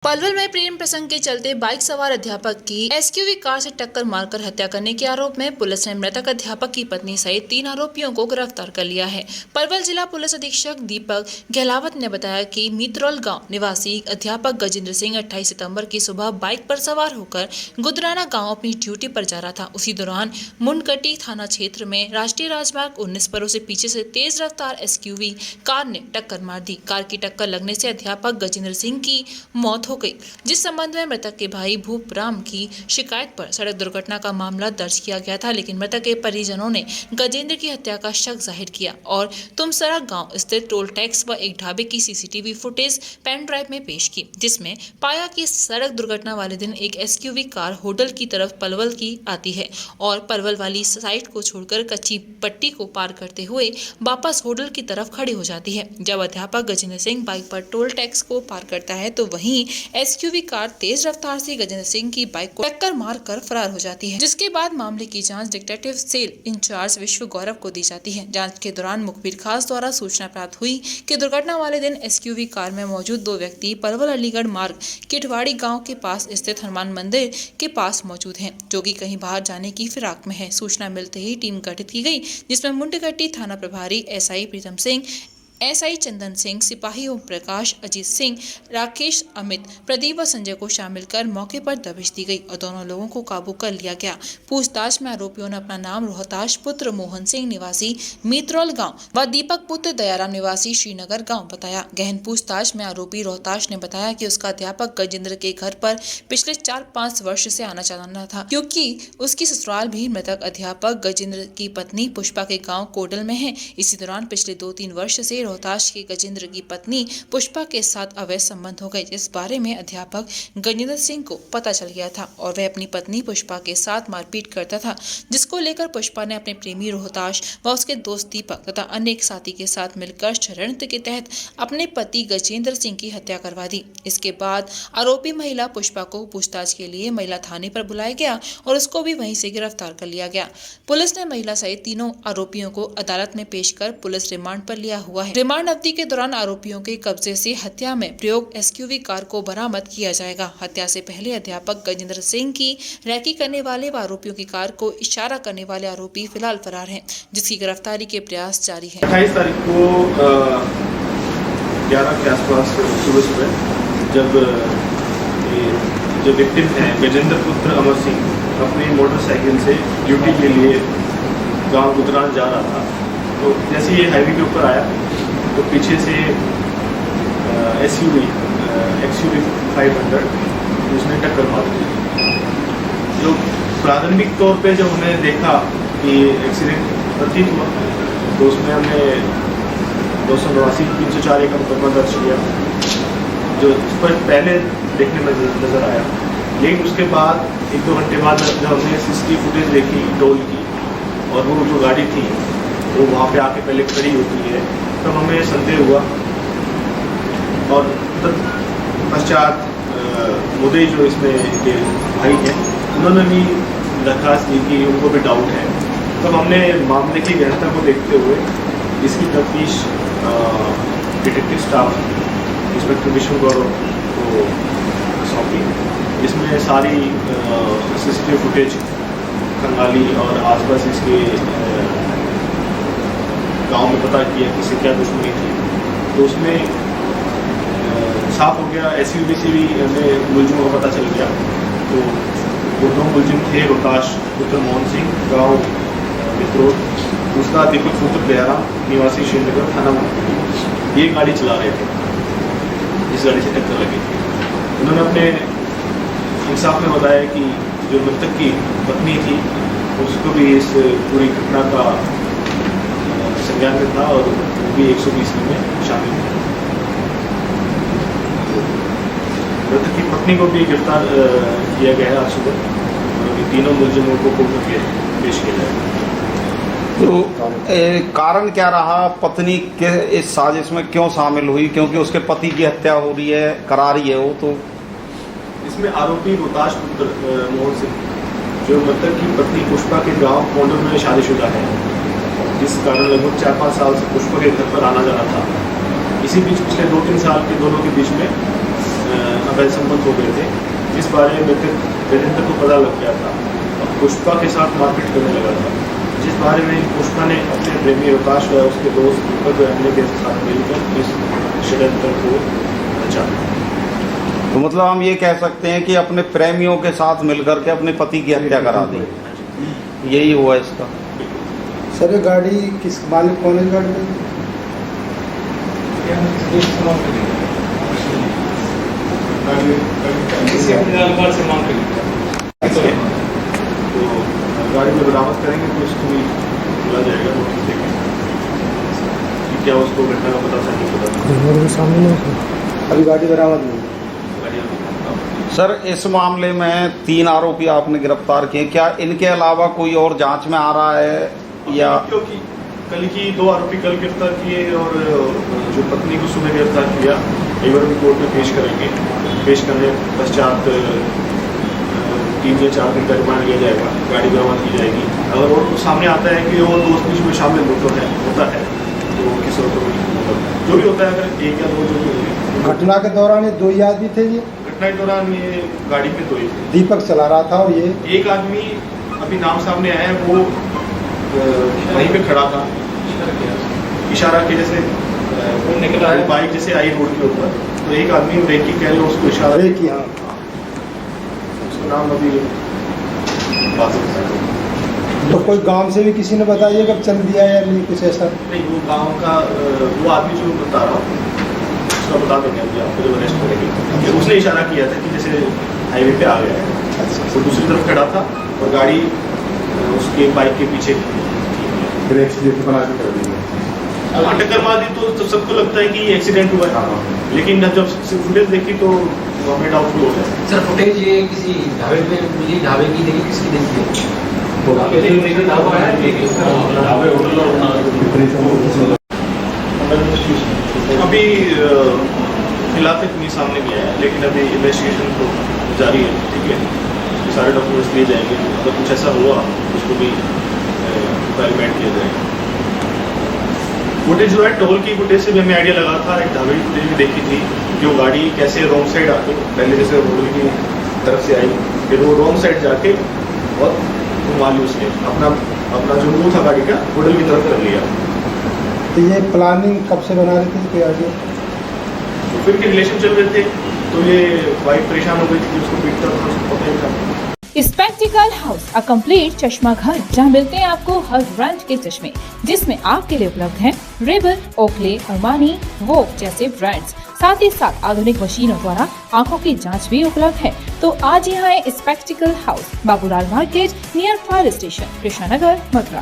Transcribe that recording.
पलवल में प्रेम प्रसंग के चलते बाइक सवार अध्यापक की एसयूवी कार से टक्कर मारकर हत्या करने के आरोप में पुलिस ने मृतक अध्यापक की पत्नी सहित 3 आरोपियों को गिरफ्तार कर लिया है। पलवल जिला पुलिस अधीक्षक दीपक गहलावत ने बताया कि मित्रौल गांव निवासी अध्यापक गजेंद्र सिंह 28 सितंबर की सुबह बाइक पर सवार होकर गुदराना गाँव अपनी ड्यूटी पर जा रहा था। उसी दौरान मुंडकटी थाना क्षेत्र में राष्ट्रीय राजमार्ग 19 पर उसे पीछे से तेज रफ्तार एसयूवी कार ने टक्कर मार दी। कार की टक्कर लगने से अध्यापक गजेंद्र सिंह की मौत हो गई, जिस संबंध में मृतक के भाई भूपराम की शिकायत पर सड़क दुर्घटना का मामला दर्ज किया गया था। लेकिन मृतक के परिजनों ने गजेंद्र की हत्या का शक जाहिर किया और तुमसरा गांव स्थित टोल टैक्स व एक ढाबे की सीसीटीवी फुटेज पेन ड्राइव में पेश की, जिसमें पाया कि सड़क दुर्घटना वाले दिन एक एसयूवी कार होटल की तरफ पलवल की आती है और पलवल वाली साइड को छोड़कर कच्ची पट्टी को पार करते हुए वापस होटल की तरफ खड़ी हो जाती है। जब अध्यापक गजेंद्र सिंह बाइक पर टोल टैक्स को पार करता है तो वहीं एसयूवी कार तेज रफ्तार से गजेंद्र सिंह की बाइक को टक्कर मारकर फरार हो जाती है, जिसके बाद मामले की जांच डिटेक्टिव सेल इंचार्ज विश्व गौरव को दी जाती है। जांच के दौरान मुखबिर खास द्वारा सूचना प्राप्त हुई कि दुर्घटना वाले दिन एसयूवी कार में मौजूद 2 व्यक्ति पलवल अलीगढ़ मार्ग किटवाड़ी गांव के पास स्थित हनुमान मंदिर के पास मौजूद हैं, जो कि कहीं बाहर जाने की फिराक में है। सूचना मिलते ही टीम गठित की गई, जिसमें मुंडकटी थाना प्रभारी एसआई प्रीतम सिंह, एसआई चंदन सिंह, सिपाही ओम प्रकाश, अजीत सिंह, राकेश, अमित, प्रदीप व संजय को शामिल कर मौके पर दबिश दी गई और दोनों लोगों को काबू कर लिया गया। पूछताछ में आरोपियों ने अपना नाम रोहताश पुत्र मोहन सिंह निवासी मित्रौल गांव व दीपक पुत्र दयाराम निवासी श्रीनगर गांव बताया। गहन पूछताछ में आरोपी रोहताश ने बताया कि उसका अध्यापक गजेंद्र के घर पर पिछले 4-5 वर्ष से आना जाना था, क्योंकि उसकी ससुराल भी मृतक अध्यापक गजेंद्र की पत्नी पुष्पा के गाँव कोडल में है। इसी दौरान पिछले 2-3 वर्ष से रोहताश के गजेंद्र की पत्नी पुष्पा के साथ अवैध संबंध हो गए, जिस बारे में अध्यापक गजेंद्र सिंह को पता चल गया था और वह अपनी पत्नी पुष्पा के साथ मारपीट करता था, जिसको लेकर पुष्पा ने अपने प्रेमी रोहताश व उसके दोस्त दीपक तथा अन्य एक साथी के साथ मिलकर षड्यंत्र के तहत अपने पति गजेंद्र सिंह की हत्या करवा दी। इसके बाद आरोपी महिला पुष्पा को पूछताछ के लिए महिला थाने पर बुलाया गया और उसको भी वहीं से गिरफ्तार कर लिया गया। पुलिस ने महिला सहित तीनों आरोपियों को अदालत में पेश कर पुलिस रिमांड पर लिया हुआ है। रिमांड अवधि के दौरान आरोपियों के कब्जे से हत्या में प्रयोग एसयूवी कार को बरामद किया जाएगा। हत्या से पहले अध्यापक गजेंद्र सिंह की रैकी करने वाले व आरोपियों की कार को इशारा करने वाले आरोपी फिलहाल फरार हैं, जिसकी गिरफ्तारी के प्रयास जारी है। 28 तारीख को 11 के आसपास सुबह जब विक्टिम है गजेंद्र पुत्र अमर सिंह अपनी मोटरसाइकिल से ड्यूटी के लिए गांव गुजरान जा रहा था, तो जैसे ये हाईवे के ऊपर आया तो पीछे से एसयूवी 500 उसने टक्कर मार दी। जो प्राथमिक तौर पे जब हमने देखा कि एक्सीडेंट प्रतीत हुआ तो उसमें हमने 289 304 का मुकदमा दर्ज किया, जो इस पर पहले देखने में नजर आया। लेकिन उसके बाद 1-2 घंटे बाद जब हमने सीसीटीवी फुटेज देखी टोल की और वो जो गाड़ी थी वो वहाँ पे आके पहले खड़ी होती है, तब हमें संदेह हुआ और तत्पश्चात मुद्दे जो इसमें के भाई हैं उन्होंने भी दरखास्त दी कि उनको भी डाउट है। तब हमने मामले की गहनता को देखते हुए इसकी तफ्तीश डिटेक्टिव स्टाफ इंस्पेक्टर विश्व गौरव को सौंपी, जिसमें सारी सीसीटीवी फुटेज खंगाली और आसपास इसके गांव में पता किया किसी क्या दुश्मनी थी, तो उसमें साफ हो गया। एसयूवी से भी हमें मुलजिमों का पता चल गया, तो वो 2 मुलजिम थे, रोहताश पुत्र मोहन सिंह गाँव मित्रौल, दूसरा दीपक पुत्र दयाराम निवासी श्रीनगर थाना मुंडकटी। ये गाड़ी चला रहे थे जिस गाड़ी से टक्कर लगी थी। उन्होंने अपने इंसाफ में बताया कि जो मृतक की पत्नी थी उसको भी इस पूरी घटना का संज्ञान में था और वो भी 120 में शामिल है। मृतक की पत्नी को भी गिरफ्तार किया गया है आज सुबह और तीनों मुलजिमों को कोर्ट में पेश किया जाएगा। तो कारण क्या रहा, पत्नी के इस साजिश में क्यों शामिल हुई? क्योंकि उसके पति की हत्या हो रही है, करा रही है वो, तो इसमें आरोपी रोहताश पुत्र मोहन सिंह जो मृतक की पत्नी पुष्पा के गांव कोडल में शादीशुदा है, जिस कारण लगभग 4-5 साल से पुष्पा के घर पर आना जाना था। इसी बीच पिछले 2-3 साल के दोनों के बीच में अवैध संबंध हो गए थे, इस बारे में वीरेंद्र को पता लग गया था और पुष्पा के साथ मारपीट करने लगा था, जिस बारे में पुष्पा ने अपने प्रेमी अवकाश व उसके दोस्त दीपक अन्य के साथ मिलकर इस षड्यंत्र को रचा। तो मतलब हम ये कह सकते हैं कि अपने प्रेमियों के साथ मिलकर के अपने पति की हत्या करा दी, यही हुआ इसका। सर ये गाड़ी किस मालिक कौन है गाड़ी में? तो गाड़ी में बरामद करेंगे तो उसको भी बोला जाएगा, तो देखेंगे कि क्या उसको घटना का पता नहीं पता। अभी गाड़ी बरामद नहीं। सर इस मामले में 3 आरोपी आपने गिरफ्तार किए, क्या इनके अलावा कोई और जांच में आ रहा है या? क्योंकि कल की 2 आरोपी कल गिरफ्तार किए और जो पत्नी को सुबह गिरफ्तार किया, एक बार कोर्ट में पेश करेंगे। पेश करने पश्चात 3 या 4 दिन का रिमांड लिया जाएगा, गाड़ी बरामद की जाएगी। अगर और सामने आता है कि और दोस्त भी शामिल होता है तो किसी और को जो भी होता है, अगर 1 या 2 जो भी होंगे। घटना के दौरान ये 2 ही आदमी थे, ये घटना के दौरान ये गाड़ी पे 2 ही थे। दीपक चला रहा था और ये एक आदमी अभी नाम सामने आया है, वो वहीं पे खड़ा था, इशारा के जैसे निकला है, बाइक जैसे आई रोड के ऊपर, तो एक आदमी ब्रेक की कह रहे उसको इशारा किया। उसका नाम अभी तो कोई गांव से भी किसी ने बताया कब चल दिया या नहीं, कुछ ऐसा? नहीं, वो गांव का वो आदमी जो बता रहा हूँ उसका बता देंगे अभी आपको जब अरेस्ट करेंगे। उसने इशारा किया था कि जैसे हाईवे पे आ गया है, वो दूसरी तरफ खड़ा था और गाड़ी उसके बाइक के पीछे टक्कर मार दी। तो सबको लगता है कि ये एक्सीडेंट हुआ है, लेकिन जब फुटेज देखी तो हमें डाउटफुल हो गया। सर फुटेज ये किसी ढाबे पे मिली, ढाबे की देखी, किसकी देखी है? अभी फिलहाल तक नहीं सामने नहीं आया, लेकिन अभी इन्वेस्टिगेशन तो जारी है। ठीक है, सारे डॉक्यूमेंट्स लिए जाएंगे, अगर कुछ ऐसा हुआ उसको भी वेरीफाइड किया जाएगा। फुटेज जो है टोल की फुटेज से भी हमें आइडिया लगा था, एक ढाबे की फुटेज भी देखी थी कि वो गाड़ी कैसे रॉन्ग साइड आके पहले जैसे रोड की तरफ से आई, फिर वो रॉन्ग साइड जाके और घुमा ली उसने, अपना जो मुँह था गाड़ी का होटल की तरफ कर लिया। तो ये प्लानिंग कब से बना रहे थे, कोई आइडिया? तो फिर के रिलेशन चल रहे थे, तो ये वाइफ परेशान हो गई थी कि उसको पीटता था, उसको पता ही था। स्पेक्टिकल हाउस, अ कंप्लीट चश्मा घर, जहां मिलते हैं आपको हर ब्रांड के चश्मे, जिसमें आपके लिए उपलब्ध हैं रेबल, ओकले, अरमानी, वोग जैसे ब्रांड्स। साथ ही साथ आधुनिक मशीनों द्वारा आंखों की जांच भी उपलब्ध है। तो आज यहाँ है spectacle house, Babulal market, near fire station, Krishna Nagar, Mathura.